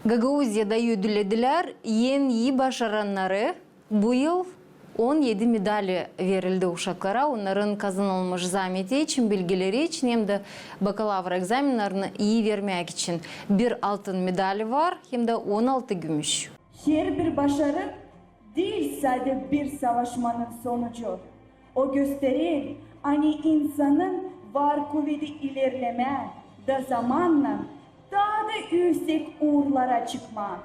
Гагаузияда ödüllediler. En iyi başaranları bu yıl 17 medali verildi uşaklara. Onların kazanılmış zahmeti için, bilgileri için hem de bakalavr egzaminlerini iyi vermek için bir altın medali var hem de 16 gümüş. Her bir başarı değil sadece bir savaşmanın sonucu. O gösterir hani insanın var kuvveti ilerleme da zamanla daha da yüksek uğurlara çıkma.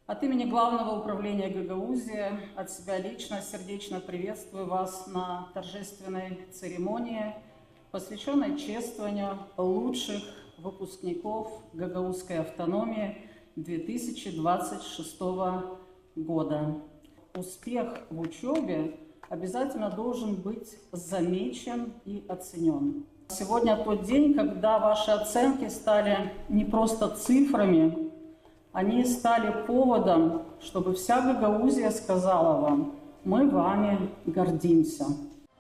От имени Главного управления Гагаузии, от себя лично сердечно приветствую вас на торжественной церемонии, посвященной чествованию лучших выпускников Гагаузской автономии 2026 года. Успех в учебе обязательно должен быть замечен и оценен. Сегодня тот день, когда ваши оценки стали не просто цифрами, они стали поводом, чтобы вся Гагаузия сказала вам: мы вами гордимся.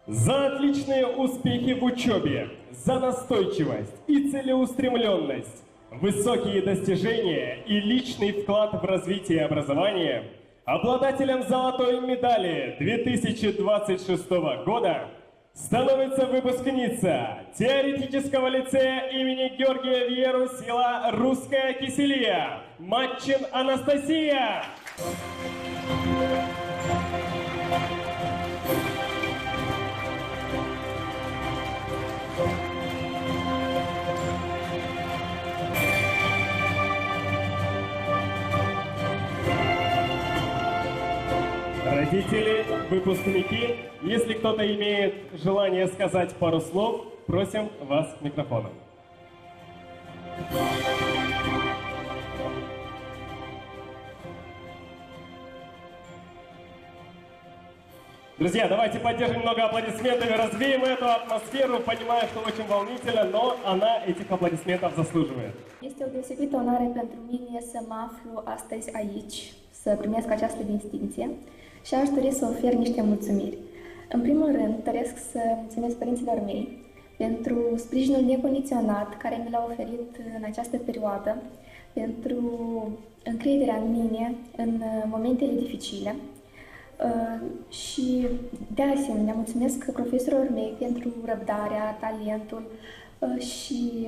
За отличные успехи в учебе, за настойчивость и целеустремленность, высокие достижения и личный вклад в развитие образования обладателем золотой медали 2026 года становится выпускница теоретического лицея имени Георгия Вьеру села «Русская Киселия» Матчин Анастасия. Родители, выпускники, если кто-то имеет желание сказать пару слов, просим вас к микрофону. Друзья, давайте поддержим немного аплодисментами, развеем эту атмосферу, понимая, что очень волнительно, но она этих aplodismentов заслуживает. Este o deosebită onoare pentru mine să mă aflu astăzi aici, să primesc această distinție și aș dori să ofer niște mulțumiri. În primul rând, doresc să mulțumesc părinților mei pentru sprijinul necondiționat care mi l-au oferit în această perioadă, pentru încrederea în mine în momentele dificile. Și de asemenea mulțumesc profesorilor mei pentru răbdarea, talentul și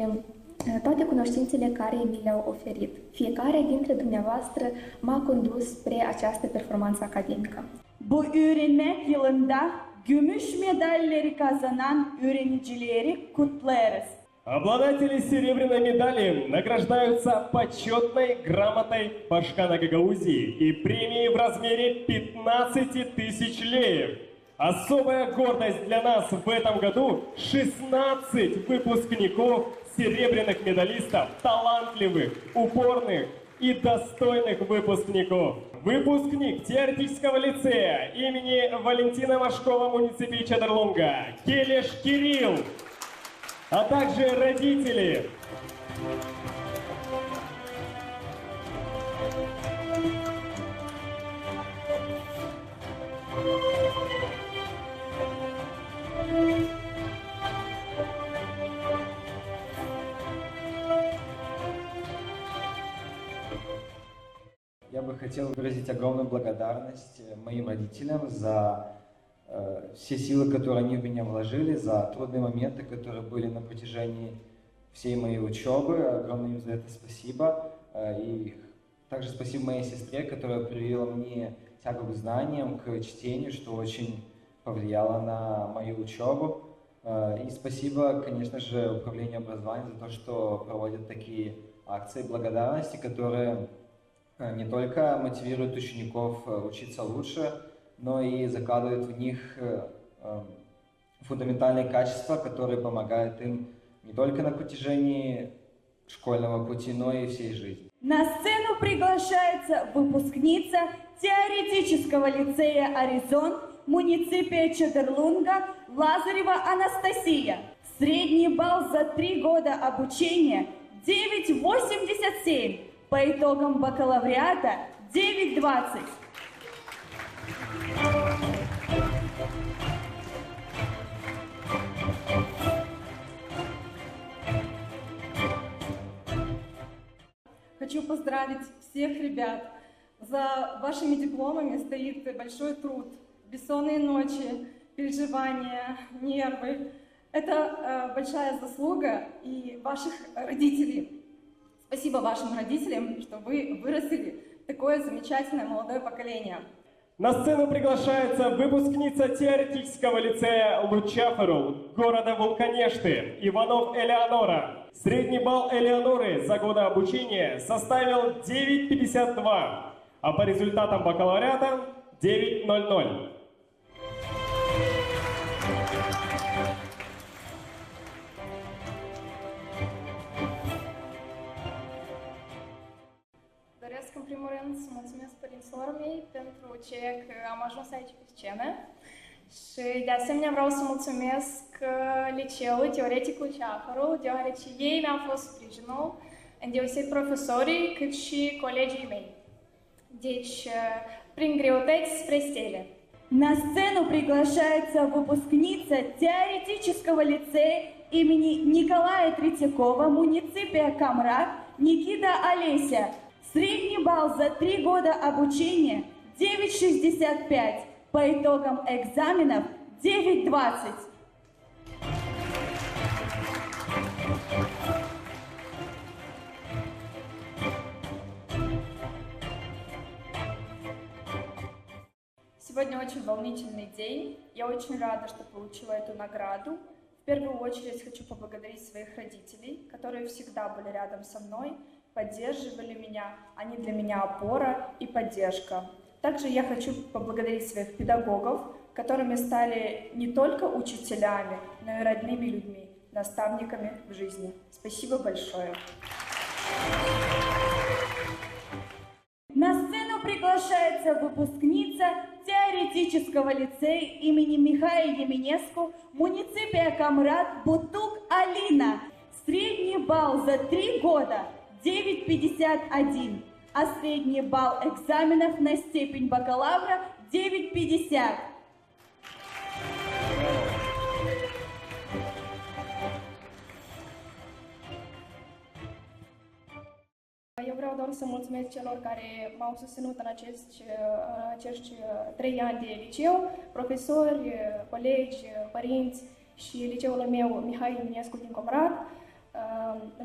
toate cunoștințele care mi le-au oferit. Fiecare dintre dumneavoastră m-a condus spre această performanță academică. Bu öğrenmek yılında gümüş medalleri kazanan öğrencileri kutlarız. Обладатели серебряной медали награждаются почетной грамотой Башкана Гагаузии и премией в размере 15 тысяч леев. Особая гордость для нас в этом году — 16 выпускников, серебряных медалистов, талантливых, упорных и достойных выпускников. Выпускник теоретического лицея имени Валентина Машкова муниципии Чадарлунга Келеш Кирилл, а также родители. Я бы хотел выразить огромную благодарность моим родителям за все силы, которые они в меня вложили, за трудные моменты, которые были на протяжении всей моей учебы. Огромное им за это спасибо. И также спасибо моей сестре, которая привила мне тягу к знаниям, к чтению, что очень повлияло на мою учебу. И спасибо, конечно же, Управлению образования за то, что проводят такие акции благодарности, которые не только мотивируют учеников учиться лучше, но и закладывают в них фундаментальные качества, которые помогают им не только на протяжении школьного пути, но и всей жизни. На сцену приглашается выпускница теоретического лицея «Аризон» муниципия Чадарлунга Лазарева Анастасия. Средний балл за 3 года обучения 9,87. По итогам бакалавриата 9,20. хочу поздравить всех ребят. За вашими дипломами стоит большой труд, бессонные ночи, переживания, нервы. Это большая заслуга и ваших родителей. Спасибо вашим родителям, что вы вырастили такое замечательное молодое поколение. На сцену приглашается выпускница теоретического лицея Лучаферу города Вулканешты Иванов Элеонора. Средний балл Элеоноры за годы обучения составил 9,52, а по результатам бакалавриата 9,00. Doresc în primul rând să mulțumesc părinților mei pentru ce că am ajuns aici pe scenă și de asemenea vreau să mulțumesc liceul Teoreticul Ceafăru, deoarece ei mi-au fost sprijinul, îndeosebi profesorii cât și colegii mei. Deci, prin greutăți spre stele. На сцену приглашается выпускница теоретического лицея имени Николая Третьякова, муниципия Камрад, Никита Олеся. Средний балл за 3 года обучения 9,65, по итогам экзаменов 9,20. Сегодня очень волнительный день. Я очень рада, что получила эту награду. В первую очередь хочу поблагодарить своих родителей, которые всегда были рядом со мной, поддерживали меня. Они для меня опора и поддержка. Также я хочу поблагодарить своих педагогов, которыми стали не только учителями, но и родными людьми, наставниками в жизни. Спасибо большое. На сцену приглашается выпускница теоретического лицея имени Михаила Еменеску, муниципия Камрад, Бутук Алина. Средний балл за 3 года 9,51, а средний балл экзаменов на степень бакалавра 9,50. Eu vreau doar să mulțumesc celor care m-au susținut în acești 3 ani de liceu, profesori, colegi, părinți și liceul meu Mihai Eminescu din Comrat.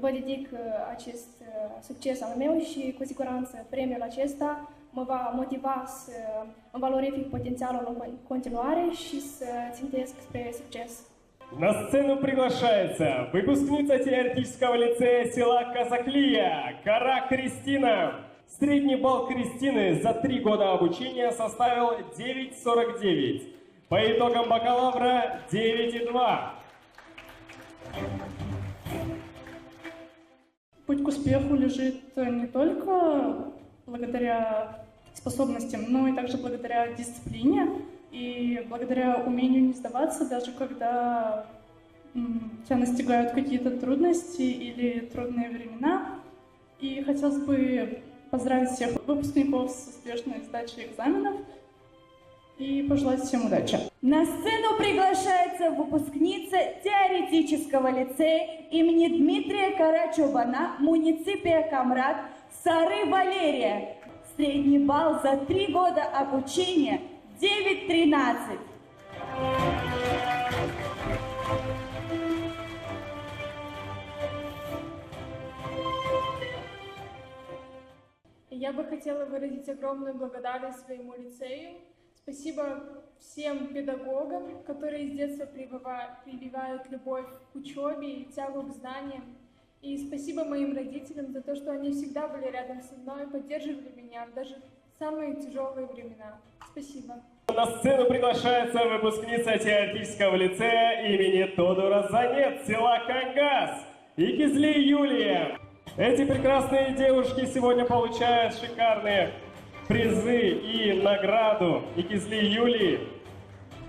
Vă dedic acest succes al meu și cu siguranță premiul acesta mă va motiva să îmi valorific potențialul în continuare și să țintesc spre succes. На сцену приглашается выпускница теоретического лицея села Казаклия, Кара Кристина. Средний балл Кристины за 3 года обучения составил 9,49. По итогам бакалавра 9,2. Путь к успеху лежит не только благодаря способностям, но и также благодаря дисциплине и благодаря умению не сдаваться, даже когда тебя настигают какие-то трудности или трудные времена. И хотелось бы поздравить всех выпускников с успешной сдачей экзаменов и пожелать всем удачи. На сцену приглашается выпускница теоретического лицея имени Дмитрия Карачубана, муниципия Камрад, Сары Валерия. Средний балл за 3 года обучения 9,13. Я бы хотела выразить огромную благодарность своему лицею. Спасибо всем педагогам, которые с детства прививают любовь к учебе и тягу к знаниям. И спасибо моим родителям за то, что они всегда были рядом со мной, поддерживали меня в даже самые тяжелые времена. Спасибо. На сцену приглашается выпускница теоретического лицея имени Тодора Занет, села Кангас, Икизли Юлия. Эти прекрасные девушки сегодня получают шикарные призы и награду Икизли Юлии.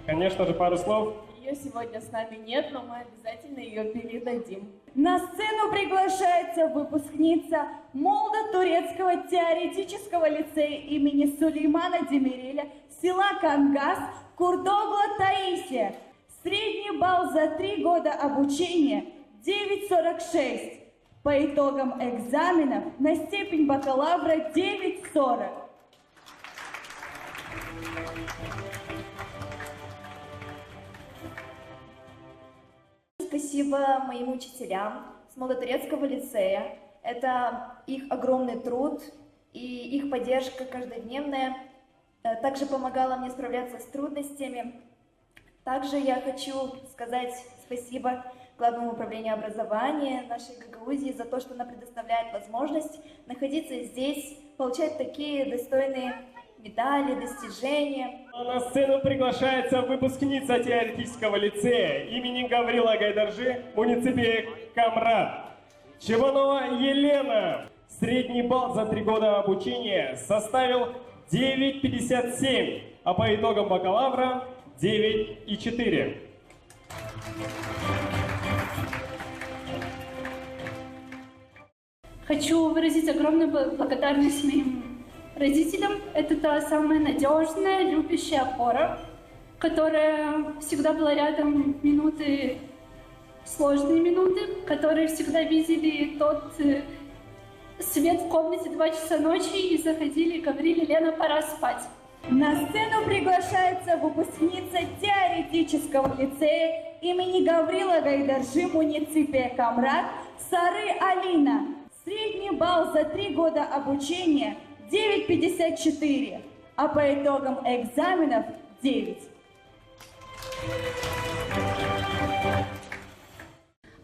Конечно же, пару слов. Ее сегодня с нами нет, но мы обязательно ее передадим. На сцену приглашается выпускница Молдо-Турецкого теоретического лицея имени Сулеймана Демиреля, села Кангас, Курдогла Таисия. Средний балл за 3 года обучения 9,46. По итогам экзаменов на степень бакалавра 9,40. Спасибо моим учителям с Молодотурецкого лицея. Это их огромный труд и их поддержка каждодневная также помогала мне справляться с трудностями. Также я хочу сказать спасибо Главному управлению образования нашей Гагаузии за то, что она предоставляет возможность находиться здесь, получать такие достойные медали, достижения. На сцену приглашается выпускница теоретического лицея имени Гаврила Гайдаржи в муниципе Камрад. Чебанова Елена. Средний балл за 3 года обучения составил 9,57, а по итогам бакалавра 9,4. Хочу выразить огромную благодарность моим родителям. Это та самая надежная, любящая опора, которая всегда была рядом в минуты, сложные минуты, которые всегда видели тот свет в комнате 2 часа ночи и заходили и говорили: «Лена, пора спать». На сцену приглашается выпускница теоретического лицея имени Гаврила Гайдаржи муниципия Камрад Сары Алина. Средний балл за 3 года обучения 9,54, а по итогам экзаменов 9.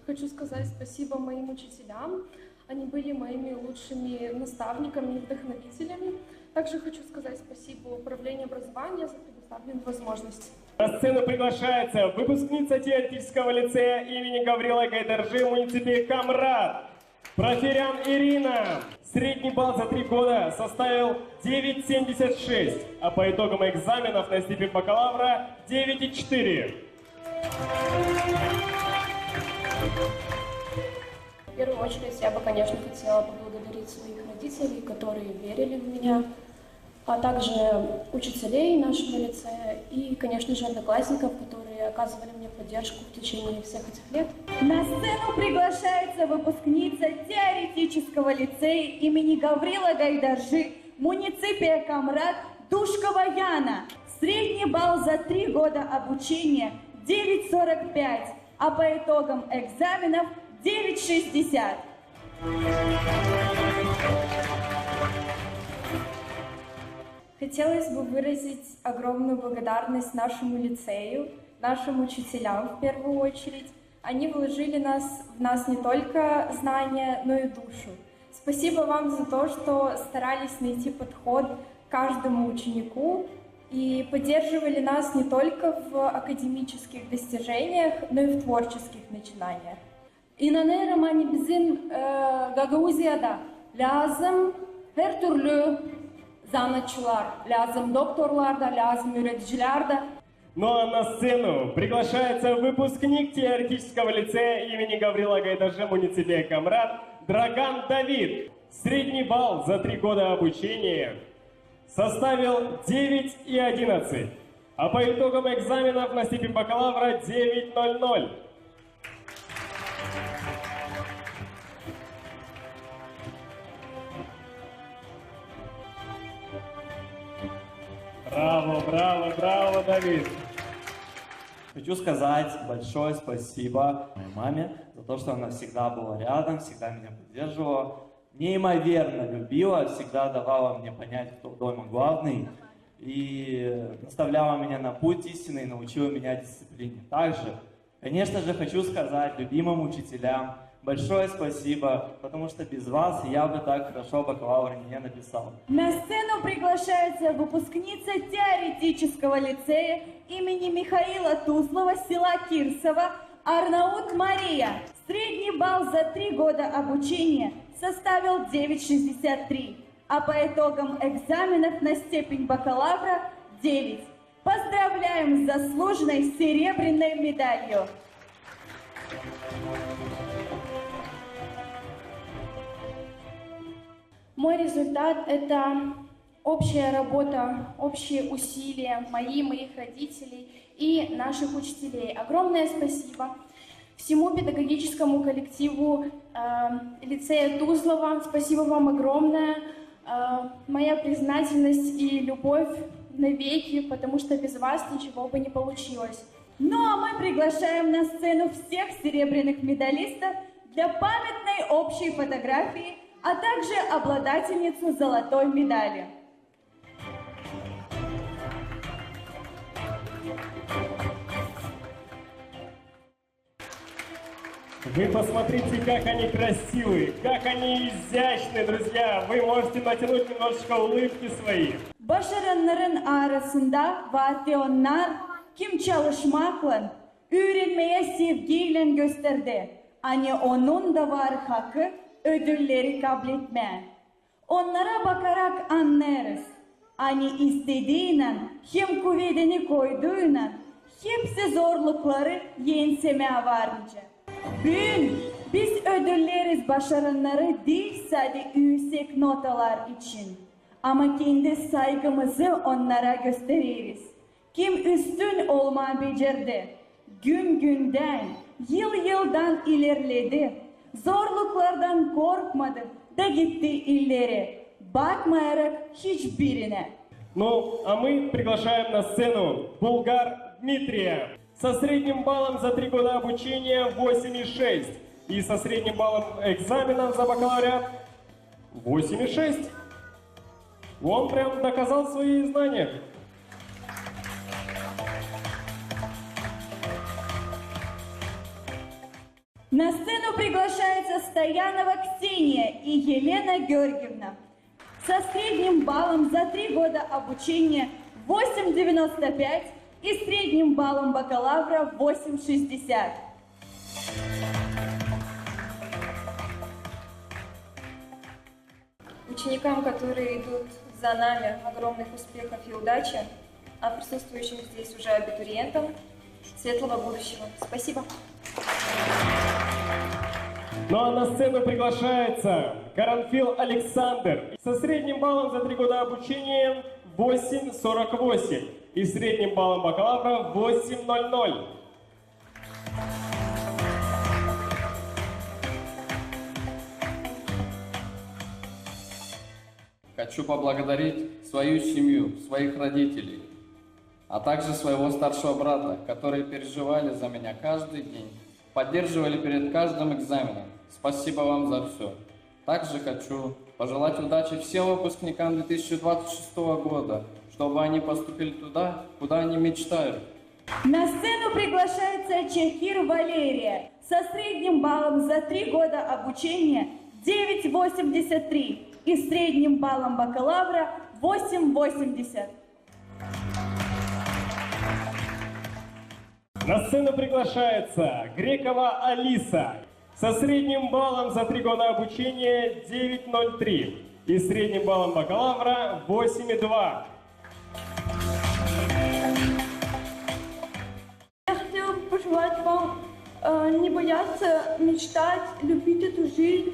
Хочу сказать спасибо моим учителям. Они были моими лучшими наставниками и вдохновителями. Также хочу сказать спасибо Управлению образования за предоставленную возможность. На сцену приглашается выпускница теоретического лицея имени Гаврила Гайдаржи в муниципе Камрад. Проферян Ирина. Средний балл за 3 года составил 9,76, а по итогам экзаменов на степень бакалавра 9,4. В первую очередь я бы, конечно, хотела поблагодарить своих родителей, которые верили в меня, а также учителей нашего лицея и, конечно же, одноклассников, которые оказывали мне поддержку в течение всех этих лет. На сцену приглашается выпускница теоретического лицея имени Гаврила Гайдаржи муниципия Камрад Душкова Яна. Средний балл за 3 года обучения 9,45, а по итогам экзаменов 9,60. Хотелось бы выразить огромную благодарность нашему лицею, нашим учителям в первую очередь. Они вложили в нас не только знания, но и душу. Спасибо вам за то, что старались найти подход к каждому ученику и поддерживали нас не только в академических достижениях, но и в творческих начинаниях. İnanıyorum hani bizim Gagauziya'da lazım her türlü zanatçılar, lazım doktorlar da, lazım öğreticiler de. Ну а на сцену приглашается выпускник теоретического лицея имени Гаврила Гайдаржи муниципия Камрад Драган Давид. Средний балл за 3 года обучения составил 9,11, а по итогам экзаменов на степень бакалавра 9,00. Браво, браво, браво, Давид! Хочу сказать большое спасибо моей маме за то, что она всегда была рядом, всегда меня поддерживала, неимоверно любила, всегда давала мне понять, кто в доме главный, и наставляла меня на путь истинный, научила меня дисциплине. Также, конечно же, хочу сказать любимым учителям большое спасибо, потому что без вас я бы так хорошо бакалавр не написал. На сцену приглашается выпускница теоретического лицея имени Михаила Туслова села Кирсово Арнаут Мария. Средний балл за 3 года обучения составил 9,63, а по итогам экзаменов на степень бакалавра 9. Поздравляем с заслуженной серебряной медалью! Мой результат – это общая работа, общие усилия моих родителей и наших учителей. Огромное спасибо. всему педагогическому коллективу лицея Тузлова. Спасибо вам огромное. Моя признательность и любовь навеки, потому что без вас ничего бы не получилось. Ну а мы приглашаем на сцену всех серебряных медалистов для памятной общей фотографии, а также обладательницу золотой медали. Вы посмотрите, как они красивые, как они изящны, друзья. Вы можете натянуть немножечко улыбки свои. Başaranların arasında vaati onlar kim çalışmakla, öğrenmeye sevgiyle gösterdi. Hani onun da var hakkı ödülleri kabul etme. Onlara bakarak anlarız. Hani istediğiyle hem kuvvetini koyduğuyla hepsi zorlukları yensemeye varınca. Bugün biz ödülleriz başaranları değil sadece yüksek notalar için. Ama kendi saygımızı onlara gösteririz. Kim üstün olma becerdi, gün günden, yıl yıldan ilerledi. Zorluklardan korkmadı da gitti ileri, bakmayarak hiçbirine. Ну, а мы приглашаем на сцену Булгар Дмитрия со средним баллом за 3 года обучения 8,6 и со средним баллом экзаменов за бакалавриат 8,6. Он прям доказал свои знания. На сцену приглашается Стоянова Ксения и Елена Георгиевна со средним баллом за 3 года обучения 8,95 и средним баллом бакалавра 8,60. Ученикам, которые идут за нами, огромных успехов и удачи, а присутствующим здесь уже абитуриентам светлого будущего. Спасибо. Ну а на сцену приглашается Каранфил Александр со средним баллом за 3 года обучения 8,48 и средним баллом бакалавра 8,00. Хочу поблагодарить свою семью, своих родителей, а также своего старшего брата, которые переживали за меня каждый день, поддерживали перед каждым экзаменом. Спасибо вам за все. Также хочу пожелать удачи всем выпускникам 2026 года, чтобы они поступили туда, куда они мечтают. На сцену приглашается Чехир Валерия со средним баллом за 3 года обучения 9,83 и средним баллом бакалавра 8,80. На сцену приглашается Грекова Алиса со средним баллом за 3 года обучения 9,03 и средним баллом бакалавра 8,2. Я хотела бы пожелать вам не бояться мечтать, любить эту жизнь.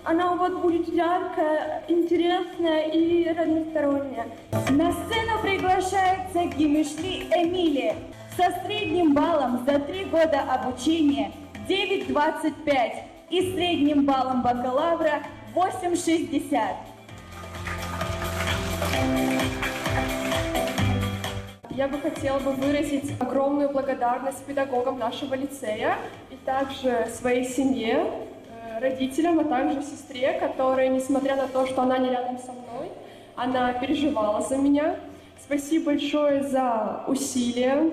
Она у вас будет яркая, интересная и разносторонняя. На сцену приглашается Гимишли Эмилия со средним баллом за 3 года обучения 9,25 и средним баллом бакалавра 8,60. Я бы хотела выразить огромную благодарность педагогам нашего лицея и также своей семье, родителям, а также сестре, которая, несмотря на то, что она не рядом со мной, она переживала за меня. Спасибо большое за усилия,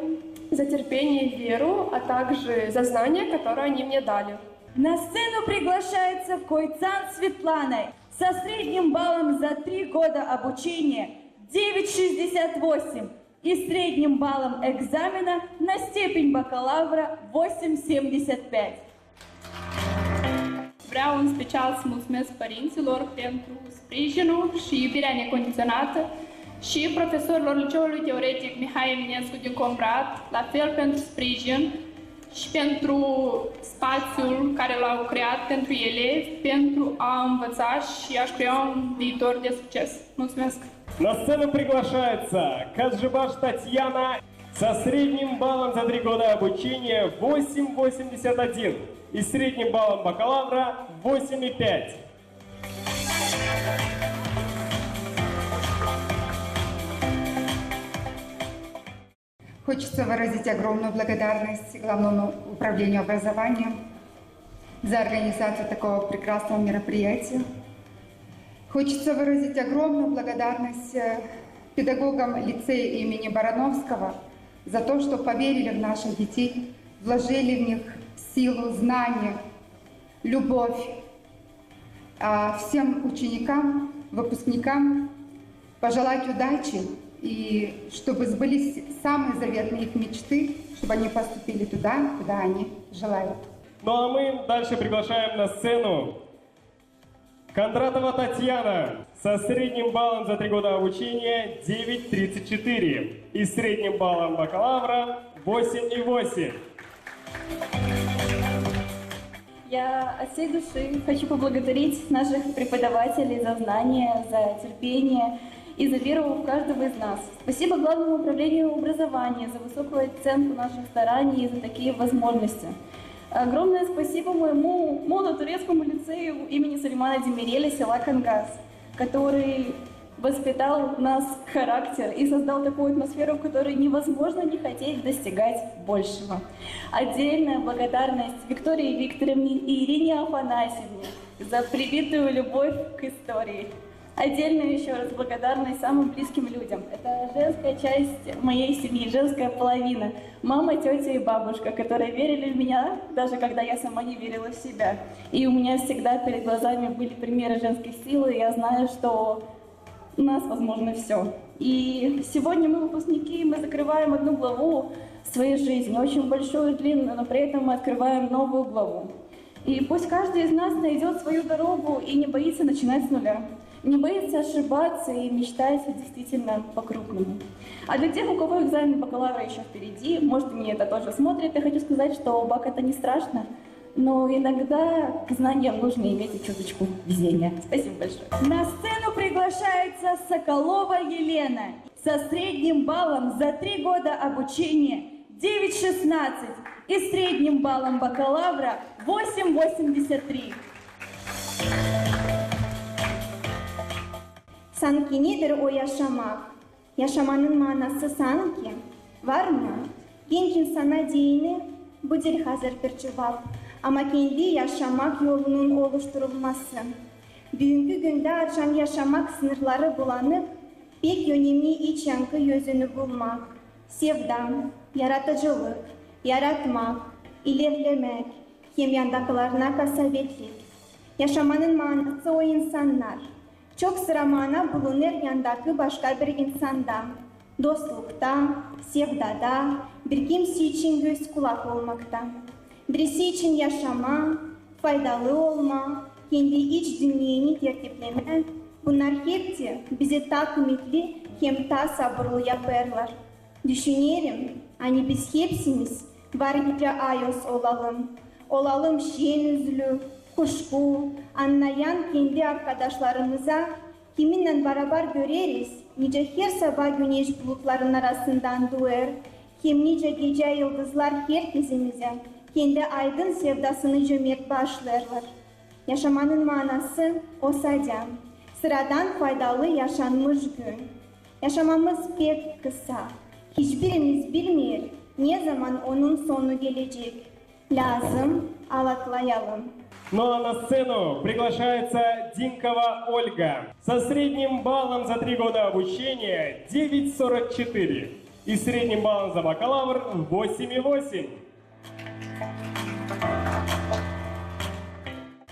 за терпение и веру, а также за знания, которые они мне дали. На сцену приглашается Койцан Светлана со средним баллом за 3 года обучения 9,68 и srednjim balom egzamena na stepeń bacalaurea 8,75. Vreau în special să mulțumesc părinților pentru sprijinul și iubirea necondiționată și profesorilor Liceului Teoretic Mihai Eminescu din Comrat, la fel pentru sprijin și pentru spațiul care l-au creat pentru elevi, pentru a învăța și a-și crea un viitor de succes. Mulțumesc! На сцену приглашается Казжибаш Татьяна со средним баллом за 3 года обучения 8,81 и средним баллом бакалавра 8,5. Хочется выразить огромную благодарность Главному управлению образования за организацию такого прекрасного мероприятия. Хочется выразить огромную благодарность педагогам лицея имени Барановского за то, что поверили в наших детей, вложили в них силу, знания, любовь. А всем ученикам, выпускникам пожелать удачи и чтобы сбылись самые заветные их мечты, чтобы они поступили туда, куда они желают. Ну а мы дальше приглашаем на сцену Кондратова Татьяна со средним баллом за 3 года обучения 9,34 и средним баллом бакалавра 8,8. Я от всей души хочу поблагодарить наших преподавателей за знания, за терпение и за веру в каждого из нас. Спасибо Главному управлению образования за высокую оценку наших стараний и за такие возможности. Огромное спасибо моему молодо-турецкому лицею имени Сулеймана Демиреля села Кангас, который воспитал в нас характер и создал такую атмосферу, в которой невозможно не хотеть достигать большего. Отдельная благодарность Виктории Викторовне и Ирине Афанасьевне за привитую любовь к истории. Отдельно еще раз благодарность самым близким людям. Это женская часть моей семьи, женская половина. Мама, тетя и бабушка, которые верили в меня, даже когда я сама не верила в себя. И у меня всегда перед глазами были примеры женской силы, и я знаю, что у нас возможно все. И сегодня мы, выпускники, мы закрываем одну главу своей жизни, очень большую и длинную, но при этом мы открываем новую главу. И пусть каждый из нас найдет свою дорогу и не боится начинать с нуля. Не боится ошибаться и мечтать действительно по-крупному. А для тех, у кого экзамен бакалавра еще впереди, может, мне это тоже смотрят, я хочу сказать, что бак это не страшно, но иногда к знаниям нужно иметь и чуточку везения. Спасибо большое. На сцену приглашается Соколова Елена со средним баллом за 3 года обучения 9,16 и средним баллом бакалавра 8,83. Sanki nedir o yaşamak? Yaşamanın manası sanki. Var mı? Genç insana dini bu dil hazır bir cevap. Ama kendi yaşamak yolunun oluşturulması. Bugünkü günde açan yaşamak sınırları bulanık, pek önemli iç yankı yüzünü bulmak. Sevda, yaratıcılık, yaratmak, ilerlemek, hem yandakilerine kasavetlik. Yaşamanın manası o insanlar. Çok sıra mana bulunur yandaki başka bir insanda, dostlukta, sevdada, bir kimse için göz kulak olmakta. Birisi için yaşama, faydalı olma, kendi iç dünyayı tertipleme, bunlar hepsi bizi ta kıymetli hem ta sabırlı yaparlar. Düşünelim, hani biz hepsimiz varlıkça ayos olalım, olalım şen üzülü, kuşku, anlayan kendi arkadaşlarımıza kiminle beraber göreriz, nice her sabah güneş bulutların arasından doğar, hem nice gece yıldızlar herkesimize kendi aydın sevdasını cömert bağışlarlar. Yaşamanın manası o sadece sıradan faydalı yaşanmış gün. Yaşamamız pek kısa, hiçbirimiz bilmiyor ne zaman onun sonu gelecek. Lazım alaklayalım. Ну а на сцену приглашается Динкова Ольга со средним баллом за 3 года обучения 9,44 и средним баллом за бакалавр 8,8.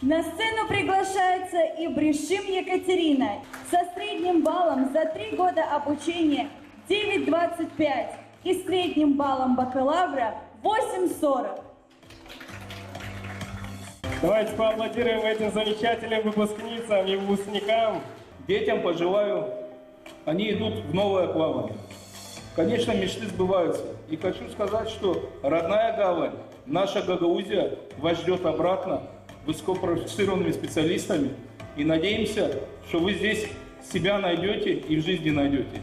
На сцену приглашается Ибришим Екатерина со средним баллом за 3 года обучения 9,25 и средним баллом бакалавра 8,40. Давайте поаплодируем этим замечательным выпускницам и выпускникам. Детям пожелаю, они идут в новое плавание. Конечно, мечты сбываются. И хочу сказать, что родная гавань, наша Гагаузия, вас ждет обратно высококвалифицированными специалистами. И надеемся, что вы здесь себя найдете и в жизни найдете.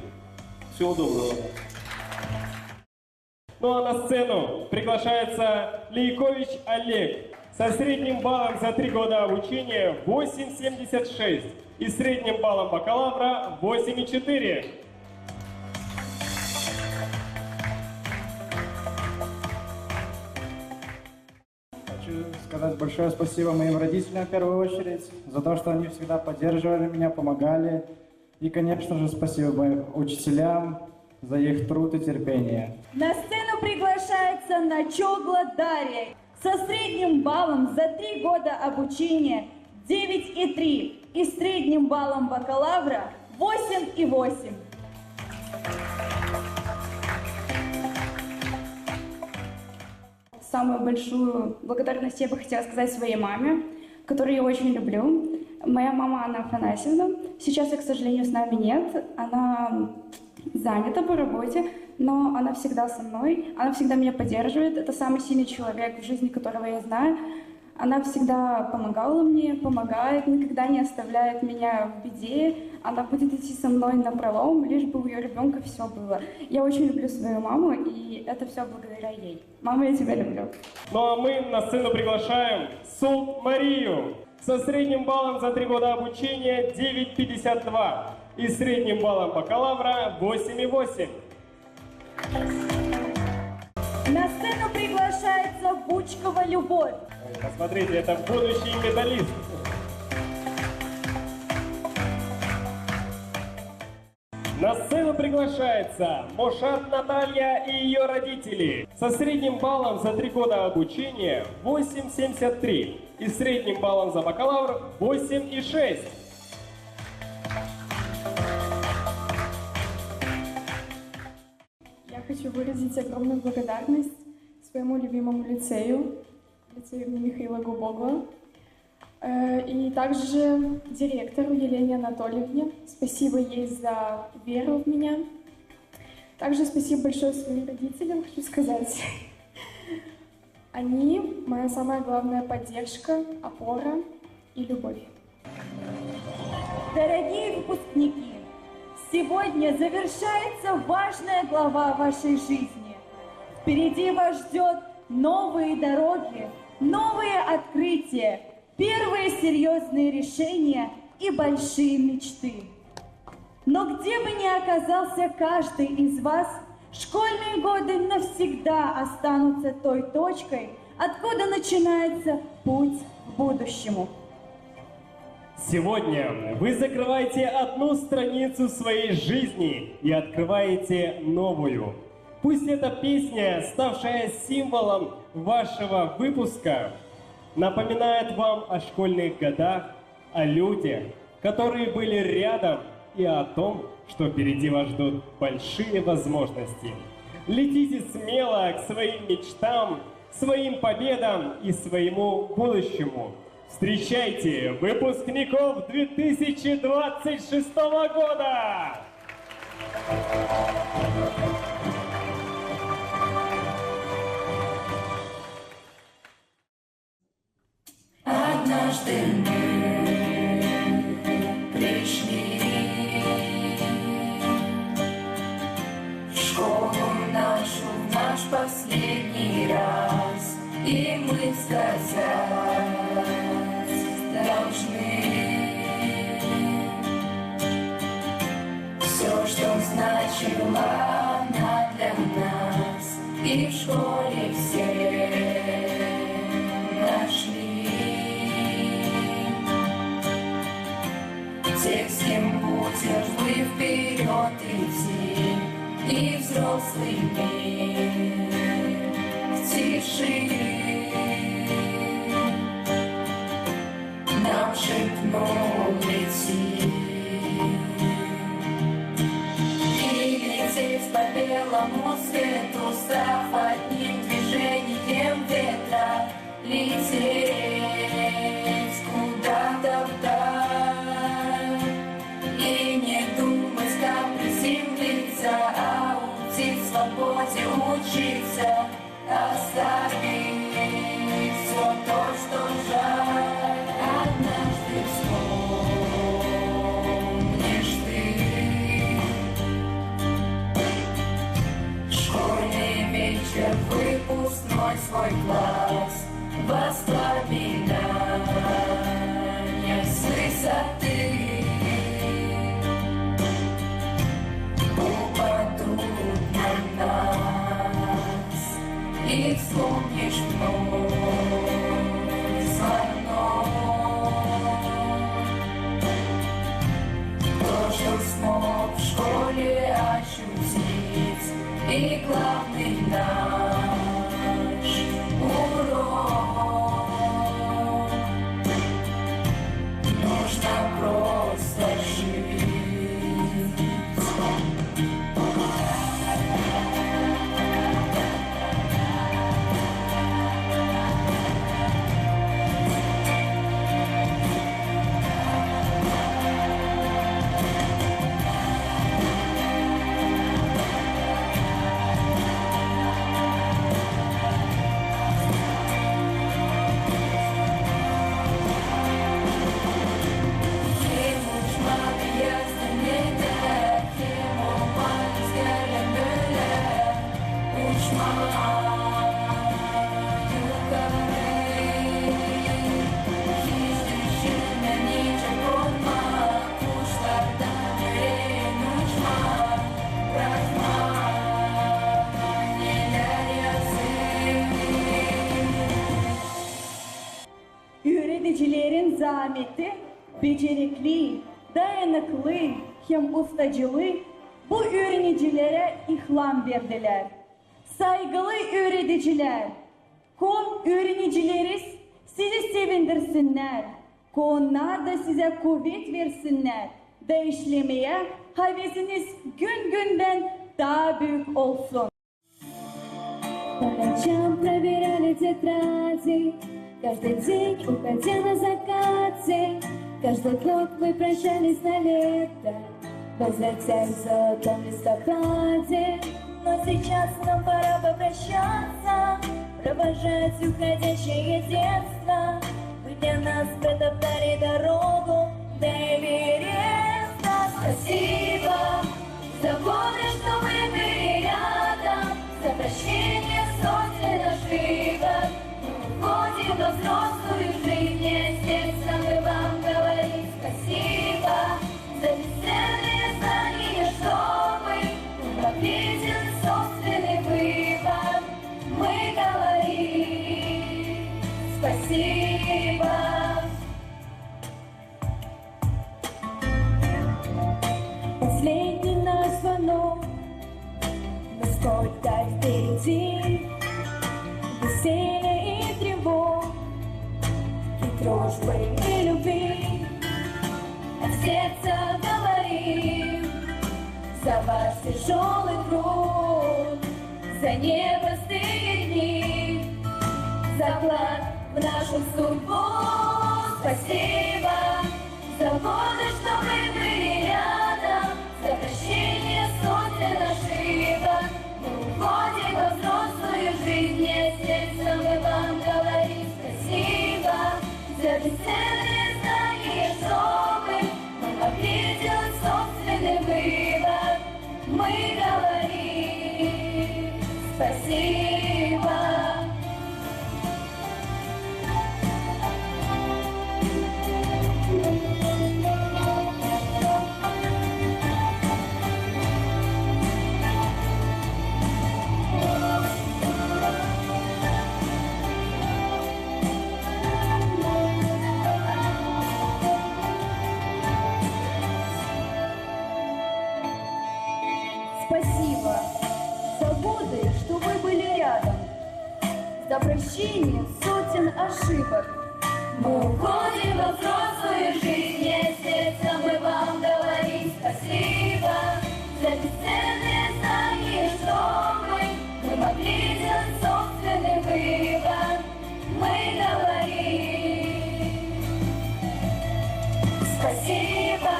Всего доброго. Ну а на сцену приглашается Лейкович Олег со средним баллом за 3 года обучения 8,76 и средним баллом бакалавра 8,4. Хочу сказать большое спасибо моим родителям в первую очередь за то, что они всегда поддерживали меня, помогали. И, конечно же, спасибо моим учителям за их труд и терпение. На сцену приглашается Начогла Дарья со средним баллом за 3 года обучения 9,3 и средним баллом бакалавра 8,8. Самую большую благодарность я бы хотела сказать своей маме, которую я очень люблю. Моя мама Анна Афанасьевна. Сейчас, к сожалению, с нами нет. Она занята по работе, но она всегда со мной. Она всегда меня поддерживает. Это самый сильный человек в жизни, которого я знаю. Она всегда помогала мне, помогает, никогда не оставляет меня в беде. Она будет идти со мной напролом, лишь бы у ее ребенка все было. Я очень люблю свою маму, и это все благодаря ей. Мама, я тебя люблю. Ну а мы на сцену приглашаем Султ Марию со средним баллом за 3 года обучения 9,52 и средним баллом бакалавра 8,8. На сцену приглашается Бучкова Любовь. Посмотрите, это будущий медалист. На сцену приглашается Мошат Наталья и ее родители со средним баллом за 3 года обучения 8,73 и средним баллом за бакалавр 8,6. Я хочу выразить огромную благодарность своему любимому лицею имени Михаила Губогла, и также директору Елене Анатольевне. Спасибо ей за веру в меня. Также спасибо большое своим родителям, хочу сказать. Они моя самая главная поддержка, опора и любовь. Дорогие выпускники, сегодня завершается важная глава вашей жизни. Впереди вас ждет новые дороги, новые открытия, первые серьезные решения и большие мечты. Но где бы ни оказался каждый из вас, школьные годы навсегда останутся той точкой, откуда начинается путь к будущему. Сегодня вы закрываете одну страницу своей жизни и открываете новую. Пусть эта песня, ставшая символом вашего выпуска, напоминает вам о школьных годах, о людях, которые были рядом, и о том, что впереди вас ждут большие возможности. Летите смело к своим мечтам, своим победам и своему будущему. Встречайте выпускников 2026 года! Однажды мы пришли в школу нашу в наш последний раз, и мы сказать должны все, что значила она для нас, и в школе все нашли. Тех, с кем будем вы вперед идти, и взрослый мир в тиши нам шепнул лети. И лететь по белому свету, став одним движением ветра, лететь куда-то вдаль. И не думать, как приземлиться, а уйти в свободе учиться, оставить все то, что жаль. Однажды вспомнишь ты школьный вечер. И главный наш урок нужно просто жить. Öğreticilerin zahmeti, becerikli, dayanıklı hem ustacılı bu öğrencilere ihlam verdiler. Saygılı öğreticiler, öğrencileriniz sizi sevindirsinler. Onlar da size kuvvet versinler. Da işlemeye havesiniz gün günden daha büyük olsun. По ночам проверяли тетради, каждый день уходя на закате, каждый год мы прощались на лето, возвратясь в золотом листопаде. Но сейчас нам пора попрощаться, провожать уходящее детство. Вы для нас протоптали дорогу до Эвереста. Спасибо за годы, что вы были рядом, за прощение сотен ошибок. Мы уходим во взрослую жизнь, не сердце мы вам говорим спасибо за бесценные знания, чтобы мы могли делать собственный выбор. Мы говорим спасибо. Последний наш звонок, но сколько впереди веселья и тревог, и дружбы, и любви. А в сердце говорим за ваш тяжелый труд, за непростые дни, за вклад в нашу судьбу. Спасибо за годы, что вы были рядом, за прощение сотен ошибок. Мы уходим во взрослую жизнь, не сердцем мы вам говорим спасибо за бесценные знания, чтобы мы могли делать собственный выбор. Мы говорим спасибо. Спасибо за годы, что вы были рядом, за прощение сотен ошибок. Мы уходим во взрослую жизнь, не сердцем мы вам говорим спасибо за бесценные знания, чтобы мы могли делать собственный выбор. Мы говорим спасибо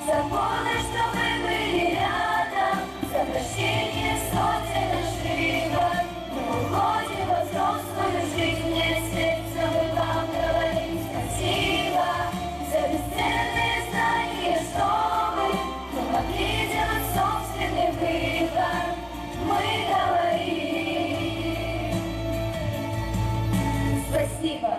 за годы, что вы были рядом, за прощение сотен ошибок. Мы уходим во взрослую жизнь, не сердцем мы вам говорим спасибо за бесценные знания, чтобы мы могли делать собственный выбор. Мы говорим спасибо.